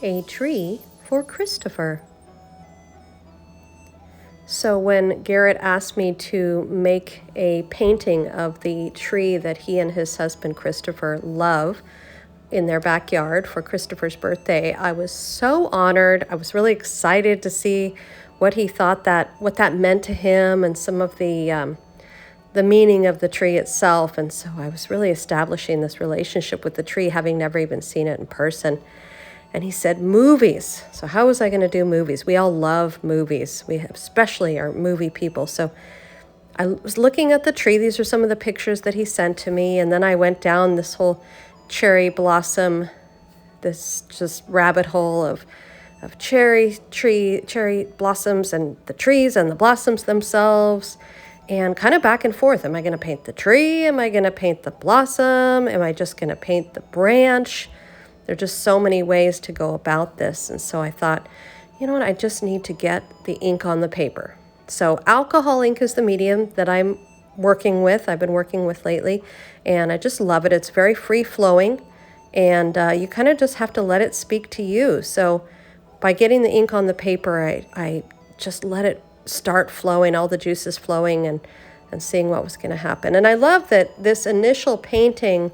A tree for Christopher. So when Garrett asked me to make a painting of the tree that he and his husband Christopher love in their backyard for Christopher's birthday, I was so honored. I was really excited to see what he thought what that meant to him and some of the meaning of the tree itself. And so I was really establishing this relationship with the tree, having never even seen it in person. And he said, movies. So how was I going to do movies? We all love movies. We especially are movie people. So I was looking at the tree. These are some of the pictures that he sent to me. And then I went down this whole cherry blossom, this just rabbit hole of cherry blossoms and the trees and the blossoms themselves, and kind of back and forth. Am I going to paint the tree? Am I going to paint the blossom? Am I just going to paint the branch? There are just so many ways to go about this. And so I thought, you know what, I just need to get the ink on the paper. So alcohol ink is the medium that I'm working with, I've been working with lately, and I just love it. It's very free flowing, and you kind of just have to let it speak to you. So by getting the ink on the paper, I just let it start flowing, all the juices flowing, and seeing what was going to happen. And I love that this initial painting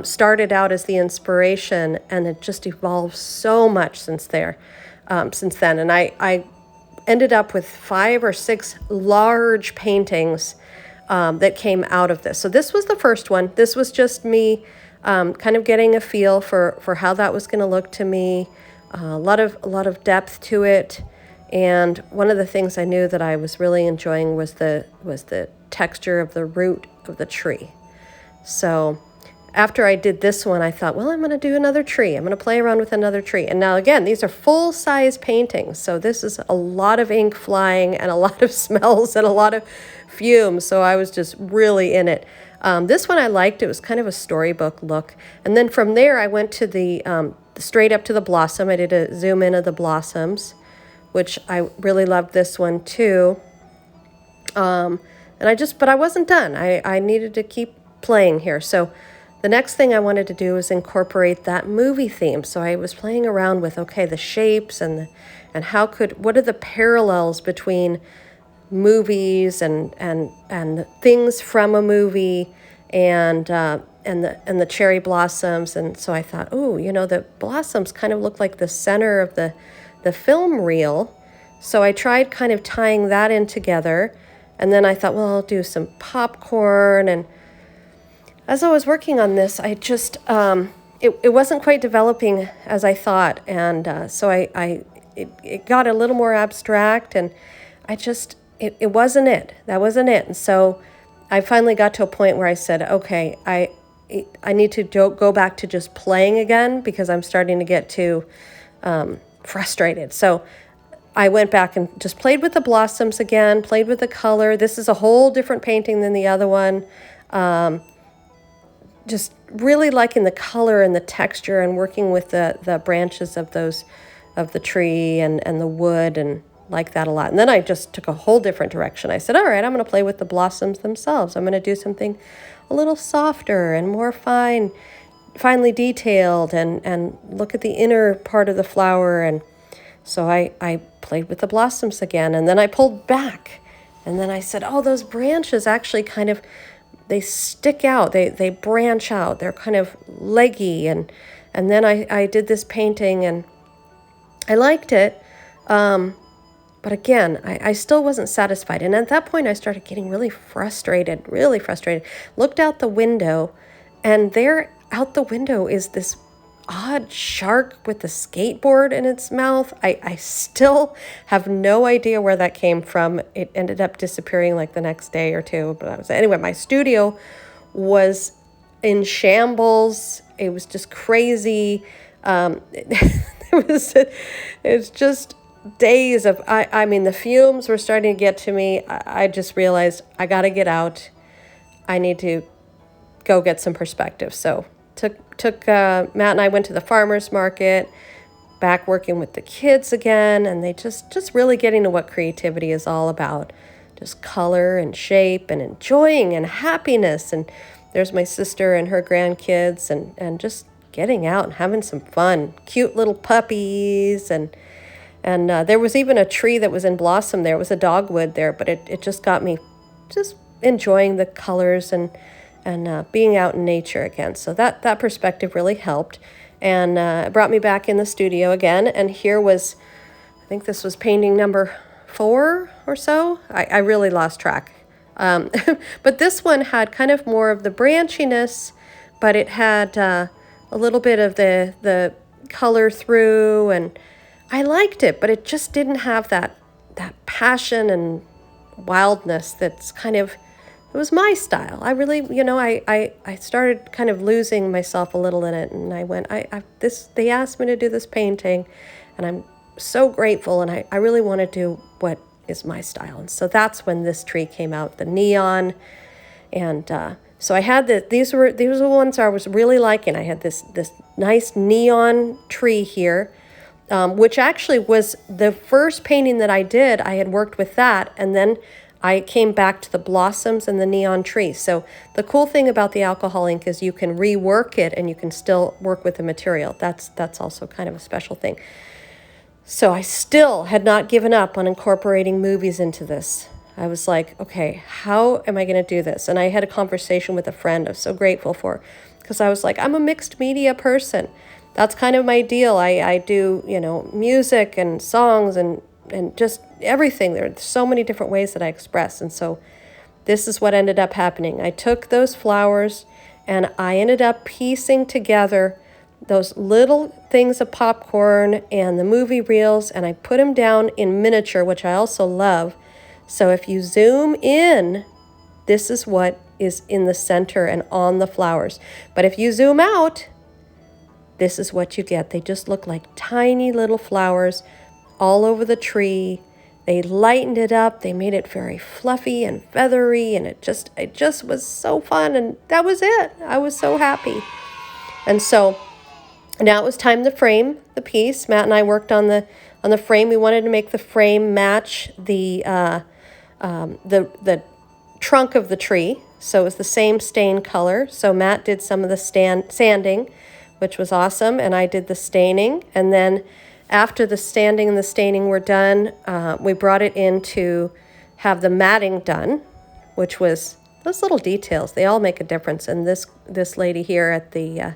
started out as the inspiration, and it just evolved so much since then. And I ended up with 5 or 6 large paintings that came out of this. So this was the first one. This was just me kind of getting a feel for how that was going to look to me. A lot of depth to it. And one of the things I knew that I was really enjoying was the texture of the root of the tree. So after I did this one, I thought, well, I'm going to do another tree. I'm going to play around with another tree. And now, again, these are full-size paintings. So this is a lot of ink flying and a lot of smells and a lot of fumes. So I was just really in it. This one I liked. It was kind of a storybook look. And then from there, I went to the straight up to the blossom. I did a zoom in of the blossoms, which I really loved this one too. But I wasn't done. I needed to keep playing here. So the next thing I wanted to do was incorporate that movie theme. So I was playing around with, okay, the shapes and what are the parallels between movies and things from a movie and the cherry blossoms. And so I thought, oh, the blossoms kind of look like the center of the film reel. So I tried kind of tying that in together. And then I thought, well, I'll do some popcorn. And as I was working on this, I just, it wasn't quite developing as I thought. And so it got a little more abstract, and it wasn't it. That wasn't it. And so I finally got to a point where I said, okay, I need to go back to just playing again, because I'm starting to get too frustrated. So I went back and just played with the blossoms again, played with the color. This is a whole different painting than the other one. Just really liking the color and the texture, and working with the branches of the tree and the wood, and like that a lot. And then I just took a whole different direction. I said, all right, I'm going to play with the blossoms themselves. I'm going to do something a little softer and more finely detailed, and look at the inner part of the flower. And so I played with the blossoms again, and then I pulled back, and then I said, oh, those branches actually kind of, they stick out, they branch out, they're kind of leggy. And then I did this painting, and I liked it. But again, I still wasn't satisfied. And at that point, I started getting really frustrated. Looked out the window, and there out the window is this odd shark with a skateboard in its mouth. I still have no idea where that came from. It ended up disappearing like the next day or two. But anyway, my studio was in shambles. It was just crazy. It's just days of, I mean, the fumes were starting to get to me. I just realized I got to get out. I need to go get some perspective. So Matt and I went to the farmer's market, back working with the kids again, and they just really getting to what creativity is all about. Just color and shape and enjoying and happiness. And there's my sister and her grandkids, and just getting out and having some fun. Cute little puppies, and there was even a tree that was in blossom there. It was a dogwood there, but it just got me just enjoying the colors and being out in nature again. So that perspective really helped, and it brought me back in the studio again. And here was, I think this was painting number 4 or so. I really lost track. But this one had kind of more of the branchiness, but it had a little bit of the color through, and I liked it, but it just didn't have that passion and wildness that's kind of, it was my style. I really, I started kind of losing myself a little in it, and I went, they asked me to do this painting, and I'm so grateful, and I really want to do what is my style. And so that's when this tree came out, the neon, and so I had these were the ones I was really liking. I had this nice neon tree here, which actually was the first painting that I did. I had worked with that, and then I came back to the blossoms and the neon tree. So the cool thing about the alcohol ink is you can rework it and you can still work with the material. That's also kind of a special thing. So I still had not given up on incorporating movies into this. I was like, okay, how am I going to do this? And I had a conversation with a friend I was so grateful for, because I was like, I'm a mixed media person. That's kind of my deal. I do, music and songs and just everything. There are so many different ways that I express. And so this is what ended up happening. I took those flowers and I ended up piecing together those little things of popcorn and the movie reels, and I put them down in miniature, which I also love. So if you zoom in, this is what is in the center and on the flowers. But if you zoom out, this is what you get. They just look like tiny little flowers all over the tree. They lightened it up. They made it very fluffy and feathery, and it just was so fun. And that was it. I was so happy. And so now it was time to frame the piece. Matt and I worked on the frame. We wanted to make the frame match the trunk of the tree, so it was the same stain color. So Matt did some of the sanding, which was awesome, and I did the staining. And then after the sanding and the staining were done, we brought it in to have the matting done, which was those little details. They all make a difference. And this lady here at the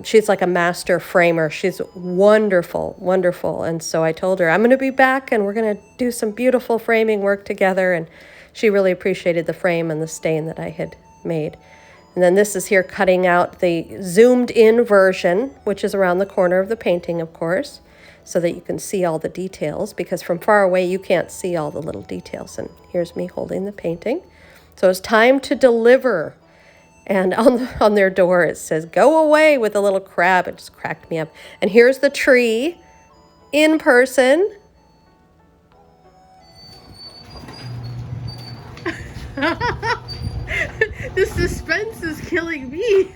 she's like a master framer. She's wonderful, wonderful. And so I told her, I'm going to be back and we're going to do some beautiful framing work together. And she really appreciated the frame and the stain that I had made. And then this is here cutting out the zoomed in version, which is around the corner of the painting, of course, so that you can see all the details, because from far away you can't see all the little details. And here's me holding the painting. So it's time to deliver. And on their door it says, "Go away," with a little crab. It just cracked me up. And here's the tree in person. The suspense is killing me.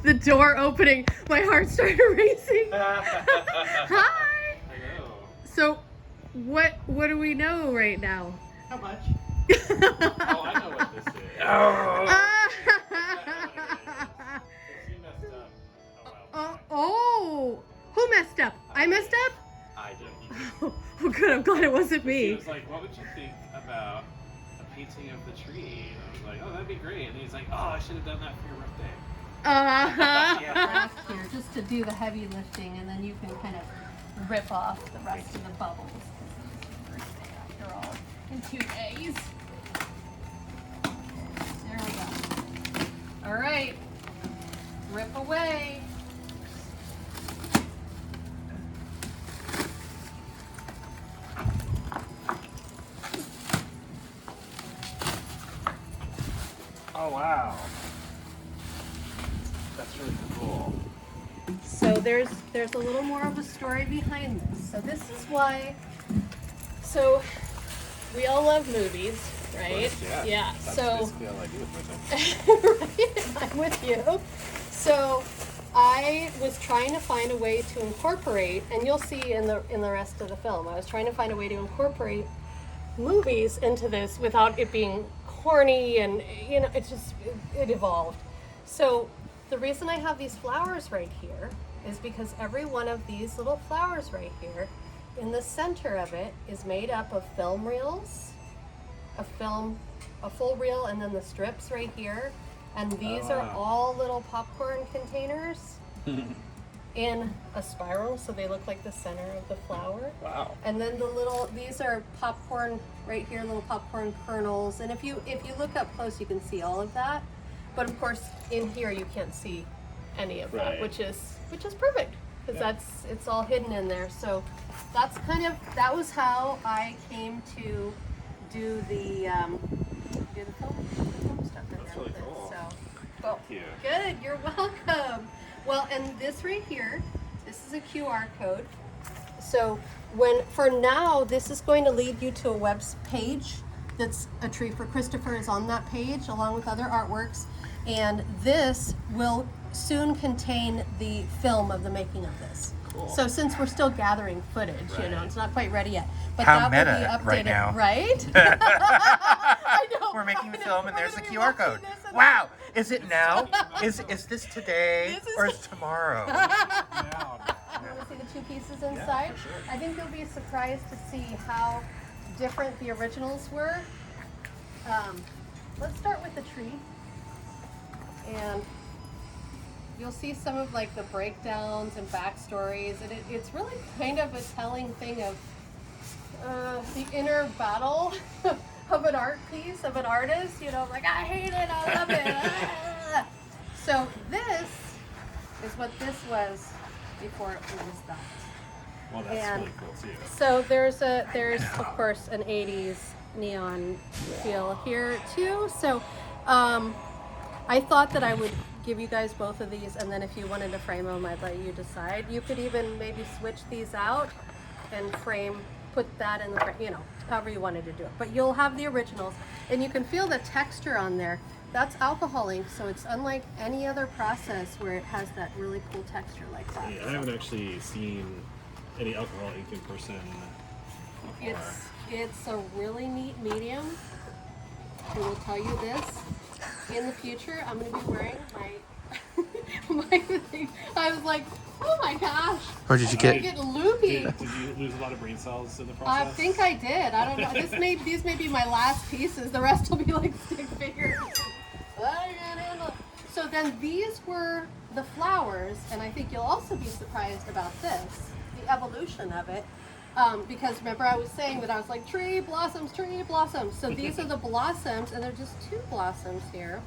The door opening, my heart started racing. Hi. Hello. So, what do we know right now? How much? Oh, I know what this is. You messed up a while back. Oh, who messed up? I messed up? I did. Oh, good. I'm glad it wasn't He me. was like, "What would you think about a painting of the tree?" And I was like, "Oh, that'd be great." And he's like, "Oh, I should have done that for your birthday." Uh-huh. Last year, just to do the heavy lifting, and then you can kind of rip off the rest of the bubbles. Because it's your birthday after all, in 2 days. There we go. All right, rip away. Oh wow, that's really cool. So there's a little more of a story behind this. So this is why. So we all love movies, right? Yeah. That's So basically all I do with myself. right, I'm with you. So I was trying to find a way to incorporate, and you'll see in the rest of the film, I was trying to find a way to incorporate movies into this without it being corny, and it evolved. So The reason I have these flowers right here is because every one of these little flowers right here, in the center of it, is made up of film reels, a full reel, and then the strips right here. And these are wow. all little popcorn containers in a spiral, so they look like the center of the flower. Wow. And then these are popcorn right here, little popcorn kernels. And if you look up close, you can see all of that. But of course, in here you can't see any of that, Right. which is perfect because it's all hidden in there. So that was how I came to do the film stuff in That's there really with it. cool. So, well, Thank you. good. You're welcome. Well, and this right here, this is a QR code. So for now, this is going to lead you to a web page that's A Tree for Christopher is on that page along with other artworks. And this will soon contain the film of the making of this. Cool. So since we're still gathering footage, Right. it's not quite ready yet. But How that will meta be updated, right now. right? I know. We're making the I know. film and We're there's the gonna be QR watching code. this and Wow. Is it now? Is this today This is- or is tomorrow? Now, You want to see the two pieces inside? for sure. I think you'll be surprised to see how different the originals were. Let's start with the tree. And you'll see some of like the breakdowns and backstories. And it's really kind of a telling thing of the inner battle of an art piece, of an artist. Like, I hate it, I love it. Ah. So this is what this was before it was that. well, that's And- really cool too. So there's of course an 80s neon feel here too. So I thought that I would give you guys both of these, and then if you wanted to frame them, I'd let you decide. You could even maybe switch these out and put that in the frame, however you wanted to do it. But you'll have the originals, and you can feel the texture on there. That's alcohol ink, so it's unlike any other process where it has that really cool texture like that. Yeah, I haven't actually seen any alcohol ink in person before. It's a really neat medium. I will tell you this. In the future, I'm going to be wearing my thing. I was like, oh my gosh. Or did you I get? get loopy. Did you lose a lot of brain cells in the I process? think I did. I don't know. These may be my last pieces. The rest will be like stick figures. I can't handle it. So then these were the flowers, and I think you'll also be surprised about this, the evolution of it. Because remember I was saying that I was like, tree blossoms, tree blossoms. So these are the blossoms, and they're just two blossoms here.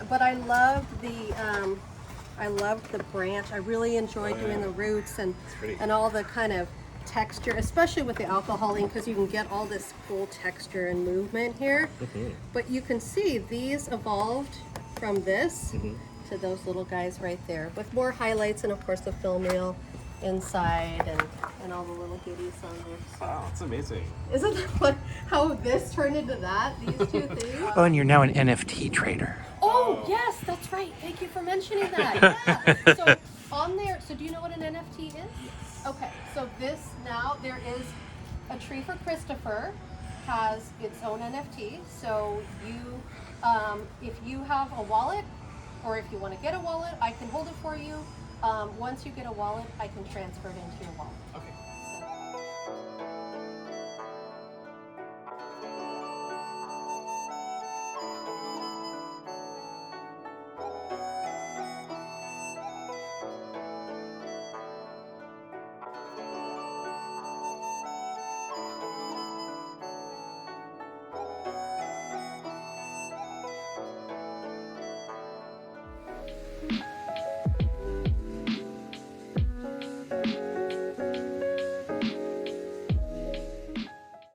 But I loved the branch. I really enjoyed doing the roots and pretty. all the kind of texture, especially with the alcohol ink, because you can get all this cool texture and movement here. But you can see these evolved from this to those little guys right there, with more highlights and of course the film reel inside and all the little goodies on there. Wow, that's amazing. Isn't that how this turned into that? These two things? Oh, and you're now an NFT trader. Oh, yes, that's right. Thank you for mentioning that. Yeah. So on there, so do you know what an NFT is? Yes. Okay, so there is A Tree for Christopher has its own NFT. So if you have a wallet, or if you want to get a wallet, I can hold it for you. Once you get a wallet, I can transfer it into your wallet. Okay.